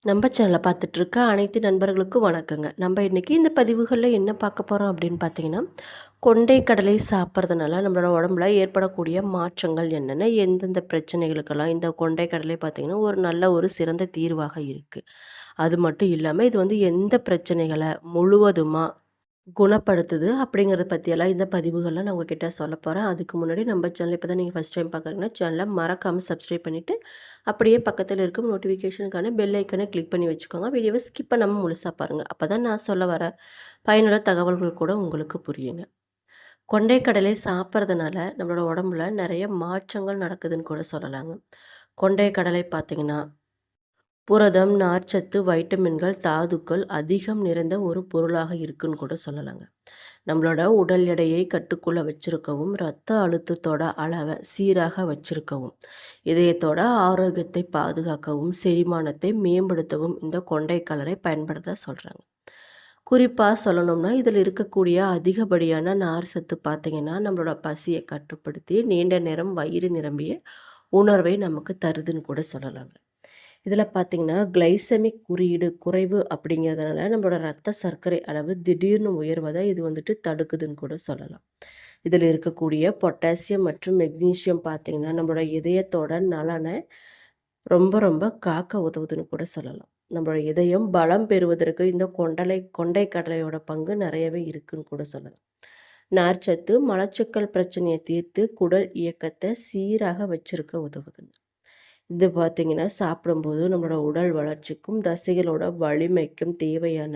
நம்ம சேனலை பார்த்துட்டு இருக்க அனைத்து நண்பர்களுக்கும் வணக்கங்க. நம்ம இன்னைக்கு இந்த பதிவுகளில் என்ன பார்க்க போகிறோம் அப்படின்னு பார்த்தீங்கன்னா, கொண்டை கடலை சாப்பிட்றதுனால நம்மளோட உடம்புல ஏற்படக்கூடிய மாற்றங்கள் என்னென்ன, எந்தெந்த பிரச்சனைகளுக்கெல்லாம் இந்த கொண்டை கடலை பார்த்தீங்கன்னா ஒரு நல்ல ஒரு சிறந்த தீர்வாக இருக்குது. அது மட்டும் இல்லாமல் இது வந்து எந்த பிரச்சனைகளை முழுவதுமாக குணப்படுத்துது அப்படிங்கிறத பற்றியெல்லாம் இந்த பதிவுகளில் நான் உங்ககிட்ட சொல்ல போகிறேன். அதுக்கு முன்னாடி நம்ம சேனல் இப்போ தான் நீங்கள் ஃபஸ்ட் டைம் பார்க்குறீங்கன்னா சேனலை மறக்காமல் சப்ஸ்கிரைப் பண்ணிவிட்டு அப்படியே பக்கத்தில் இருக்கும் நோட்டிஃபிகேஷனுக்கான பெல் ஐக்கனை கிளிக் பண்ணி வச்சுக்கோங்க. வீடியோவை ஸ்கிப் பண்ணாமல் முழுசாக பாருங்கள். அப்போ தான் நான் சொல்ல வர பயனுள்ள தகவல்கள் கூட உங்களுக்கு புரியுங்க. கொண்டைக்கடலை சாப்பிட்றதுனால நம்மளோட உடம்புல நிறைய மாற்றங்கள் நடக்குதுன்னு கூட சொல்லலாங்க. கொண்டைக்கடலை பார்த்திங்கன்னா புரதம், நார்ச்சத்து, வைட்டமின்கள், தாதுக்கள் அதிகம் நிறைந்த ஒரு பொருளாக இருக்குன்னு கூட சொல்லலாங்க. நம்மளோட உடல் எடையை கட்டுக்குள்ளே வச்சிருக்கவும், இரத்த அழுத்தத்தோட அளவை சீராக வச்சிருக்கவும், இதயத்தோட ஆரோக்கியத்தை பாதுகாக்கவும், செரிமானத்தை மேம்படுத்தவும் இந்த கொண்டைக்கடலை பயன்படுத்த சொல்கிறாங்க. குறிப்பாக சொல்லணும்னா இதில் இருக்கக்கூடிய அதிகப்படியான நார் சத்து பார்த்திங்கன்னா நம்மளோட பசியை கட்டுப்படுத்தி நீண்ட நேரம் வயிறு நிரம்பிய உணர்வை நமக்கு தருதுன்னு கூட சொல்லலாங்க. இதில் பார்த்திங்கன்னா கிளைசமிக் குறியீடு குறைவு அப்படிங்கிறதுனால நம்மளோட ரத்த சர்க்கரை அளவு திடீர்னு உயர்வதை இது வந்துட்டு தடுக்குதுன்னு கூட சொல்லலாம். இதில் இருக்கக்கூடிய பொட்டாசியம் மற்றும் மெக்னீசியம் பார்த்திங்கன்னா நம்மளோட இதயத்தோட நலனை ரொம்ப ரொம்ப காக்க உதவுதுன்னு கூட சொல்லலாம். நம்மளோட இதயம் பலம் பெறுவதற்கு இந்த கொண்டை கடலையோட பங்கு நிறையவே இருக்குன்னு கூட சொல்லலாம். நார்ச்சத்து மலச்சிக்கல் பிரச்சனையை தீர்த்து குடல் இயக்கத்தை சீராக வச்சிருக்க உதவுதுங்க. இது பார்த்திங்கன்னா சாப்பிடும்போது நம்மளோட உடல் வளர்ச்சிக்கும் தசைகளோட வலிமைக்கும் தேவையான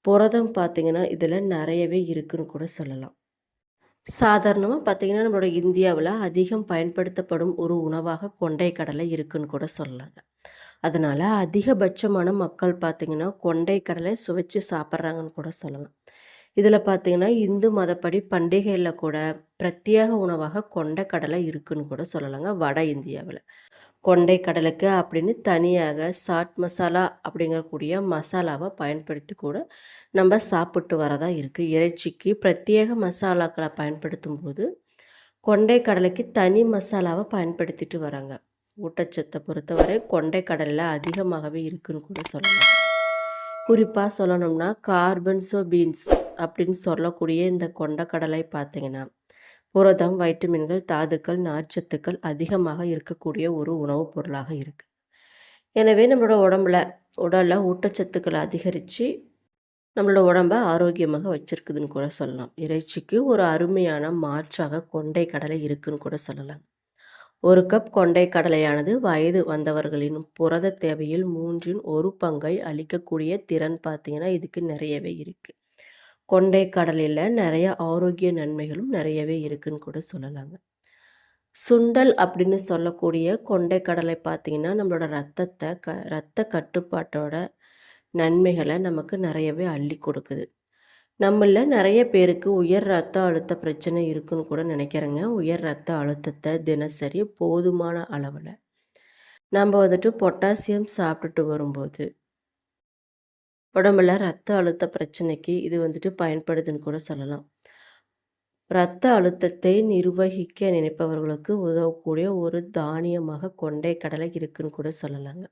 புரதம் பார்த்திங்கன்னா இதில் நிறையவே இருக்குன்னு கூட சொல்லலாம். சாதாரணமாக பார்த்திங்கன்னா நம்மளோட இந்தியாவில் அதிகம் பயன்படுத்தப்படும் ஒரு உணவாக கொண்டை கடலை இருக்குன்னு கூட சொல்லலாங்க. அதனால் அதிகபட்சமான மக்கள் பார்த்திங்கன்னா கொண்டை கடலை சுவைச்சு சாப்பிட்றாங்கன்னு கூட சொல்லலாம். இதில் பார்த்திங்கன்னா இந்து மதப்படி பண்டிகையில் கூட பிரத்யேக உணவாக கொண்டை கடலை இருக்குன்னு கூட சொல்லலாங்க. வட இந்தியாவில் கொண்டை கடலைக்கு அப்படின்னு தனியாக சாட் மசாலா அப்படிங்கக்கூடிய மசாலாவை பயன்படுத்தி கூட நம்ம சாப்பிட்டு வரதா இருக்குது. இறைச்சிக்கு பிரத்யேக மசாலாக்களை பயன்படுத்தும் போது கொண்டை கடலைக்கு தனி மசாலாவை பயன்படுத்திட்டு வராங்க. ஊட்டச்சத்தை பொறுத்தவரை கொண்டை கடலில் அதிகமாகவே இருக்குன்னு கூட சொல்லலாம். குறிப்பாக சொல்லணும்னா கார்பன்சோ பீன்ஸ் அப்படின்னு சொல்லக்கூடிய இந்த கொண்டைக்கடலை பார்த்திங்கன்னா புரதம், வைட்டமின்கள், தாதுக்கள், நார்ச்சத்துக்கள் அதிகமாக இருக்கக்கூடிய ஒரு உணவுப் பொருளாக இருக்குது. எனவே நம்மளோட உடலில் ஊட்டச்சத்துக்களை அதிகரித்து நம்மளோட உடம்பை ஆரோக்கியமாக வச்சுருக்குதுன்னு கூட சொல்லலாம். இறைச்சிக்கு ஒரு அருமையான மாற்றாக கொண்டை கடலை இருக்குன்னு கூட சொல்லலாம். ஒரு கப் கொண்டை கடலையானது வயது வந்தவர்களின் புரத தேவையில் 1/3 அளிக்கக்கூடிய திறன் பார்த்திங்கன்னா இதுக்கு நிறையவே இருக்குது. கொண்டை கடலையில் நிறைய ஆரோக்கிய நன்மைகளும் நிறையவே இருக்குன்னு கூட சொல்லலாங்க. சுண்டல் அப்படின்னு சொல்லக்கூடிய கொண்டை கடலை பார்த்திங்கன்னா நம்மளோட ரத்த கட்டுப்பாட்டோட நன்மைகளை நமக்கு நிறையவே அள்ளி கொடுக்குது. நம்மள நிறைய பேருக்கு உயர் ரத்த அழுத்த பிரச்சனை இருக்குன்னு கூட நினைக்கிறேங்க. உயர் ரத்த அழுத்தத்தை தினசரி போதுமான அளவில் நம்ம வந்துட்டு பொட்டாசியம் சாப்பிட்டுட்டு வரும்போது உடம்புல ரத்த அழுத்த பிரச்சனைக்கு இது வந்துட்டு பயன்படுதுன்னு கூட சொல்லலாம். இரத்த அழுத்தத்தை நிர்வகிக்க நினைப்பவர்களுக்கு உதவக்கூடிய ஒரு தானியமாக கொண்டை கடலை இருக்குன்னு கூட சொல்லலாங்க.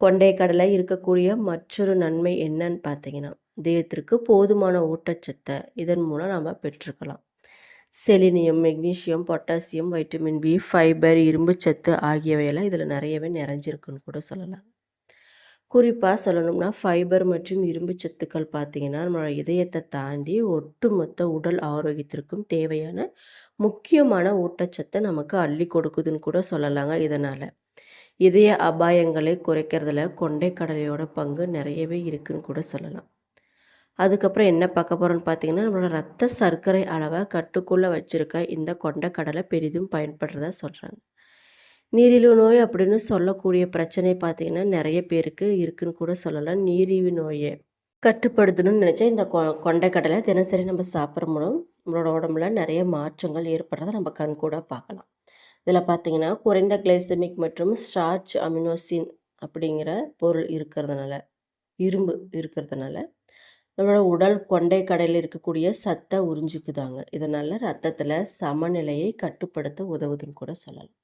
கொண்டை கடலை இருக்கக்கூடிய மற்றொரு நன்மை என்னன்னு பார்த்தீங்கன்னா இதயத்திற்கு போதுமான ஊட்டச்சத்தை இதன் மூலம் நம்ம பெற்றுக்கலாம். Selenium, magnesium, potassium, vitamin B, fibre, இரும்புச்சத்து ஆகியவையெல்லாம் இதில் நிறையவே நிறைஞ்சிருக்குன்னு கூட சொல்லலாம். குறிப்பாக சொல்லணும்னா ஃபைபர் மற்றும் இரும்பு சத்துக்கள் பார்த்திங்கன்னா நம்மளோட இதயத்தை தாண்டி ஒட்டுமொத்த உடல் ஆரோக்கியத்திற்கும் தேவையான முக்கியமான ஊட்டச்சத்தை நமக்கு அள்ளி கொடுக்குதுன்னு கூட சொல்லலாங்க. இதனால் இதய அபாயங்களை குறைக்கிறதுல கொண்டை கடலையோட பங்கு நிறையவே இருக்குன்னு கூட சொல்லலாம். அதுக்கப்புறம் என்ன பார்க்க போகிறோன்னு பார்த்தீங்கன்னா நம்மளோட ரத்த சர்க்கரை அளவை கட்டுக்குள்ளே வச்சுருக்க இந்த கொண்டை கடலை பெரிதும் பயன்படுறதா சொல்கிறாங்க. நீரிழிவு நோய் அப்படின்னு சொல்லக்கூடிய பிரச்சனை பார்த்திங்கன்னா நிறைய பேருக்கு இருக்குன்னு கூட சொல்லலாம். நீரிழிவு நோயை கட்டுப்படுத்தணும்னு நினச்சா இந்த கொண்டைக்கடலை தினசரி நம்ம சாப்பிட்ற மூலம் நம்மளோட உடம்புல நிறைய மாற்றங்கள் ஏற்படுறதை நம்ம கண்கூட பார்க்கலாம். இதில் பார்த்திங்கன்னா குறைந்த கிளைசமிக் மற்றும் ஸ்டார்ச் அமினோசின் அப்படிங்கிற பொருள் இரும்பு இருக்கிறதுனால நம்மளோட உடல் கொண்டை கடையில் இருக்கக்கூடிய சத்தை உறிஞ்சிக்குதாங்க. இதனால் ரத்தத்தில் சமநிலையை கட்டுப்படுத்த உதவுதுன்னு கூட சொல்லலாம்.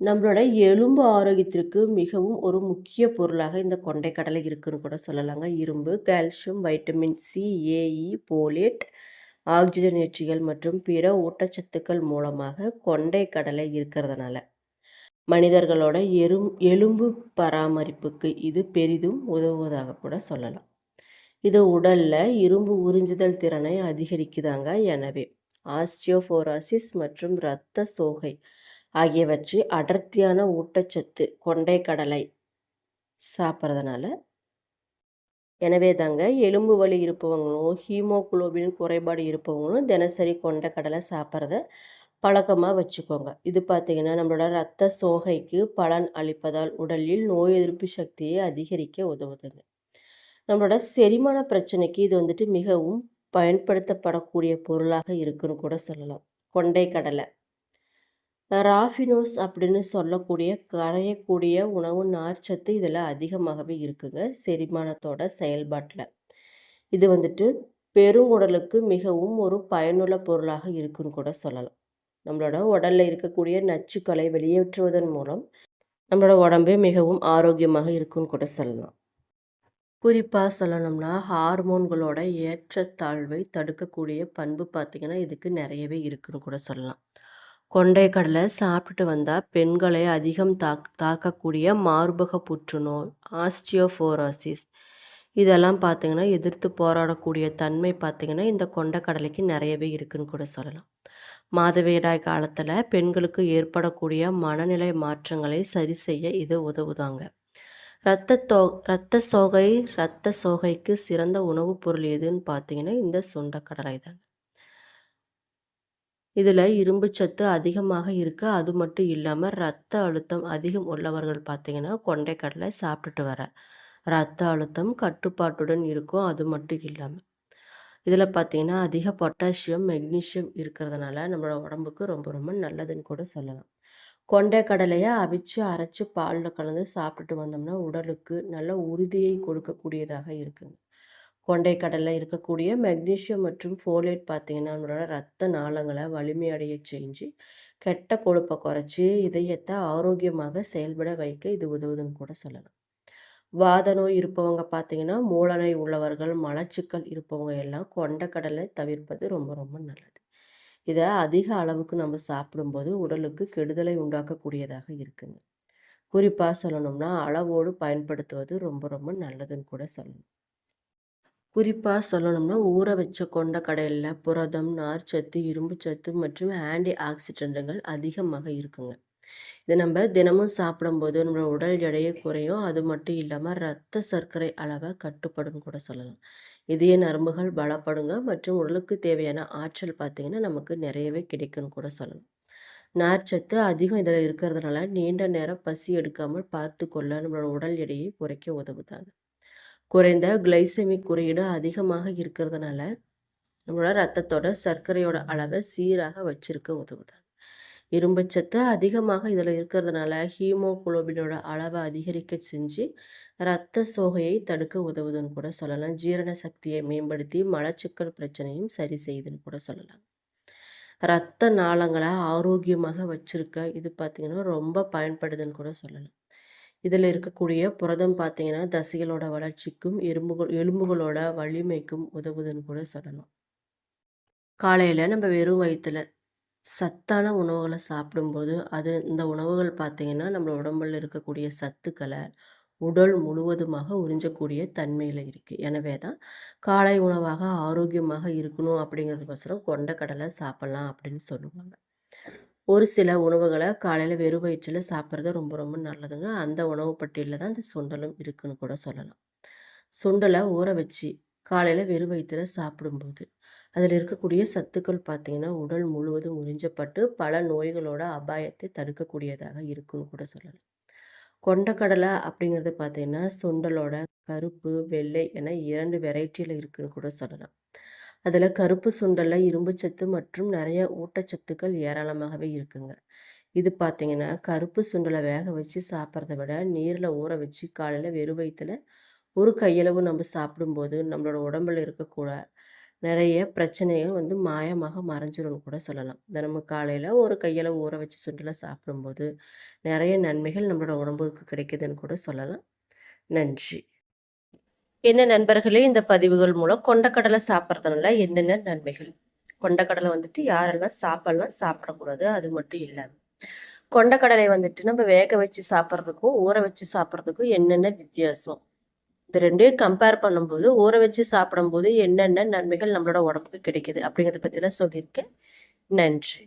நம்மளோட எலும்பு ஆரோக்கியத்திற்கு மிகவும் ஒரு முக்கிய பொருளாக இந்த கொண்டைக்கடலை இருக்குன்னு கூட சொல்லலாங்க. இரும்பு, calcium, vitamin C, A E, folate, ஆக்சிஜனேற்றிகள் மற்றும் பிற ஊட்டச்சத்துக்கள் மூலமாக கொண்டைக்கடலை இருக்கிறதுனால, மனிதர்களோட எலும்பு பராமரிப்புக்கு இது பெரிதும் உதவுவதாக கூட சொல்லலாம். இது உடல்ல இரும்பு உறிஞ்சுதல் திறனை அதிகரிக்குதாங்க. எனவே ஆஸ்டியோபோரோசிஸ் மற்றும் இரத்த சோகை ஆகியவற்றை அடர்த்தியான ஊட்டச்சத்து கொண்டைக்கடலை சாப்பிட்றதுனால. எனவே தாங்க எலும்பு வலி இருப்பவங்களும் ஹீமோகுளோபின் குறைபாடு இருப்பவங்களும் தினசரி கொண்டைக்கடலை சாப்பிட்றத பழக்கமாக வச்சுக்கோங்க. இது பார்த்திங்கன்னா நம்மளோட இரத்த சோகைக்கு பலன் அளிப்பதால் உடலில் நோய் எதிர்ப்பு சக்தியை அதிகரிக்க உதவுதுங்க. நம்மளோட செரிமான பிரச்சனைக்கு இது வந்துட்டு மிகவும் பயன்படுத்தப்படக்கூடிய பொருளாக இருக்குன்னு கூட சொல்லலாம். கொண்டைக்கடலை ராஃபினோஸ் அப்படின்னு சொல்லக்கூடிய கரையக்கூடிய உணவு நார்ச்சத்து இதில் அதிகமாகவே இருக்குங்க செரிமானத்தோட செயல்பாட்டில். இது வந்துட்டு பெருங்குடலுக்கு மிகவும் ஒரு பயனுள்ள பொருளாக இருக்குன்னு கூட சொல்லலாம். நம்மளோட உடலில் இருக்கக்கூடிய நச்சுக்களை வெளியேற்றுவதன் மூலம் நம்மளோட உடம்பே மிகவும் ஆரோக்கியமாக இருக்குன்னு கூட சொல்லலாம். குறிப்பாக சொல்லணும்னா ஹார்மோன்களோட ஏற்றத்தாழ்வை தடுக்கக்கூடிய பண்பு பார்த்திங்கன்னா இதுக்கு நிறையவே இருக்குன்னு கூட சொல்லலாம். கொண்டைக்கடலை சாப்பிட்டுட்டு வந்தால் பெண்களை அதிகம் தாக்கக்கூடிய மார்பக புற்றுநோய், ஆஸ்டியோபோரோசிஸ் இதெல்லாம் பார்த்திங்கன்னா எதிர்த்து போராடக்கூடிய தன்மை பார்த்திங்கன்னா இந்த கொண்டைக்கடலைக்கு நிறையவே இருக்குன்னு கூட சொல்லலாம். மாதவிடாய் காலத்தில் பெண்களுக்கு ஏற்படக்கூடிய மனநிலை மாற்றங்களை சரி செய்ய இது உதவுதாங்க. இரத்த சோகைக்கு சிறந்த உணவுப் பொருள் எதுன்னு பார்த்தீங்கன்னா இந்த சுண்டைக்கடலை தாங்க. இதில் இரும்பு சத்து அதிகமாக இருக்கு. அது மட்டும் இல்லாமல் இரத்த அழுத்தம் அதிகம் உள்ளவர்கள் பார்த்தீங்கன்னா கொண்டைக்கடலை சாப்பிட்டுட்டு வர இரத்த அழுத்தம் கட்டுப்பாட்டுடன் இருக்கும். அது மட்டும் இல்லாமல் இதில் பார்த்தீங்கன்னா அதிக பொட்டாசியம், மெக்னீசியம் இருக்கிறதுனால நம்மளோட உடம்புக்கு ரொம்ப ரொம்ப நல்லதுன்னு கூட சொல்லலாம். கொண்டைக்கடலையை அவிச்சு அரைச்சி பாலில் கலந்து சாப்பிட்டுட்டு வந்தோம்னா உடலுக்கு நல்ல உறுதியை கொடுக்கக்கூடியதாக இருக்குங்க. கொண்டைக்கடலில் இருக்கக்கூடிய மெக்னீசியம் மற்றும் ஃபோலேட் பார்த்திங்கன்னா நம்மளோட ரத்த நாளங்களை வலிமையடைய செஞ்சு கெட்ட கொழுப்பை குறைச்சி இதயத்தை ஆரோக்கியமாக செயல்பட வைக்க இது உதவுதுன்னு கூட சொல்லலாம். வாத நோய் இருப்பவங்க பார்த்திங்கன்னா, மூலநோய் உள்ளவர்கள், மலச்சிக்கல் இருப்பவங்க எல்லாம் கொண்டைக்கடலை தவிர்ப்பது ரொம்ப ரொம்ப நல்லது. இதை அதிக அளவுக்கு நம்ம சாப்பிடும்போது உடலுக்கு கெடுதலை உண்டாக்கக்கூடியதாக இருக்குங்க. குறிப்பாக சொல்லணும்னா அளவோடு பயன்படுத்துவது ரொம்ப ரொம்ப நல்லதுன்னு கூட சொல்லணும். குறிப்பாக சொல்லணும்னா ஊற வச்ச கொண்டைக்கடலையில் புரதம், நார்ச்சத்து, இரும்பு சத்து மற்றும் ஆன்டி ஆக்சிடென்ட்டுகள் அதிகமாக இருக்குங்க. இதை நம்ம தினமும் சாப்பிடும்போது நம்மளோட உடல் எடையை குறையும். அது மட்டும் இல்லாமல் இரத்த சர்க்கரை அளவை கட்டுப்படும் கூட சொல்லலாம். இதய நரம்புகள் பலப்படுங்க மற்றும் உடலுக்கு தேவையான ஆற்றல் பார்த்திங்கன்னா நமக்கு நிறையவே கிடைக்குன்னு கூட சொல்லலாம். நார்ச்சத்து அதிகம் இதில் இருக்கிறதுனால நீண்ட நேரம் பசி எடுக்காமல் பார்த்து கொள்ள நம்மளோட உடல் எடையை குறைக்க உதவுதாங்க. குறைந்த கிளைசெமிக் குறியீடு அதிகமாக இருக்கிறதுனால நம்மளோட ரத்தத்தோட சர்க்கரையோட அளவை சீராக வச்சிருக்க உதவுதாங்க. இரும்புச்சத்து அதிகமாக இதில் இருக்கிறதுனால ஹீமோகுளோபினோட அளவை அதிகரிக்க செஞ்சு இரத்த சோகையை தடுக்க உதவுதுன்னு கூட சொல்லலாம். ஜீரண சக்தியை மேம்படுத்தி மலச்சிக்கல் பிரச்சனையும் சரி செய்யுதுன்னு கூட சொல்லலாம். இரத்த நாளங்களை ஆரோக்கியமாக வச்சிருக்க இது பார்த்திங்கன்னா ரொம்ப பயன்படுதுன்னு கூட சொல்லலாம். இதில் இருக்கக்கூடிய புரதம் பார்த்திங்கன்னா தசைகளோட வளர்ச்சிக்கும் எலும்புகளோட வலிமைக்கும் உதவுதுன்னு கூட சொல்லலாம். காலையில் நம்ம வெறும் வயிற்றில் சத்தான உணவுகளை சாப்பிடும்போது இந்த உணவுகள் பார்த்திங்கன்னா நம்ம உடம்புல இருக்கக்கூடிய சத்துக்களை உடல் முழுவதுமாக உறிஞ்சக்கூடிய தன்மையில் இருக்குது. எனவே தான் காலை உணவாக ஆரோக்கியமாக இருக்கணும் அப்படிங்கிறதுக்கோசரம் கொண்டைக்கடலை சாப்பிட்லாம் அப்படின்னு சொல்லுவாங்க. ஒரு சில உணவுகளை காலையில் வெறும் வயிற்றில் சாப்பிட்றது ரொம்ப ரொம்ப நல்லதுங்க. அந்த உணவு பட்டியலில் தான் இந்த சுண்டலும் இருக்குன்னு கூட சொல்லலாம். சுண்டலை ஊற வச்சு காலையில் வெறும் வயிற்றில் சாப்பிடும்போது அதில் இருக்கக்கூடிய சத்துக்கள் பார்த்திங்கன்னா உடல் முழுவதும் உறிஞ்சப்பட்டு பல நோய்களோட அபாயத்தை தடுக்கக்கூடியதாக இருக்குன்னு கூட சொல்லலாம். கொண்டைக்கடலை அப்படிங்கிறது பார்த்திங்கன்னா சுண்டலோட கருப்பு, வெள்ளை என 2 வெரைட்டியில் இருக்குன்னு கூட சொல்லலாம். அதில் கருப்பு சுண்டலில் இரும்புச்சத்து மற்றும் நிறைய ஊட்டச்சத்துக்கள் ஏராளமாகவே இருக்குங்க. இது பார்த்திங்கன்னா கருப்பு சுண்டலை வேக வச்சு சாப்பிட்றத விட நீரில் ஊற வச்சு காலையில் வெறும் வயிற்றில் ஒரு கையளவு நம்ம சாப்பிடும்போது நம்மளோட உடம்புல இருக்கக்கூட நிறைய பிரச்சனைகள் வந்து மாயமாக மறைஞ்சிரும்னு கூட சொல்லலாம். தினமும் காலையில ஒரு கையில ஊற வச்ச சுண்டல சாப்பிடும்போது, நிறைய நன்மைகள் நம்மளோட உடம்புக்கு கிடைக்குதுன்னு கூட சொல்லலாம். நன்றி. என்ன நண்பர்களே, இந்த பதிவுகள் மூலம் கொண்டைக்கடலை சாப்பிடுறதுனால என்னென்ன நன்மைகள்? கொண்டைக்கடலை வந்துட்டு யாரெல்லாம் சாப்பிடலாம், சாப்பிடக்கூடாது அது மட்டும் இல்லாம, கொண்டைக்கடலை வந்துட்டு நம்ம வேக வச்சு சாப்பிடுறதுக்கும், ஊற வச்சு சாப்பிடுறதுக்கும் என்னென்ன வித்தியாசம்? இது 2யும் கம்பேர் பண்ணும்போது, ஊற வச்சு சாப்பிடும்போது என்னென்ன நன்மைகள் நம்மளோட உடம்புக்கு கிடைக்குது? அப்படிங்கிறத பத்திலாம் சொல்லியிருக்கேன். நன்றி.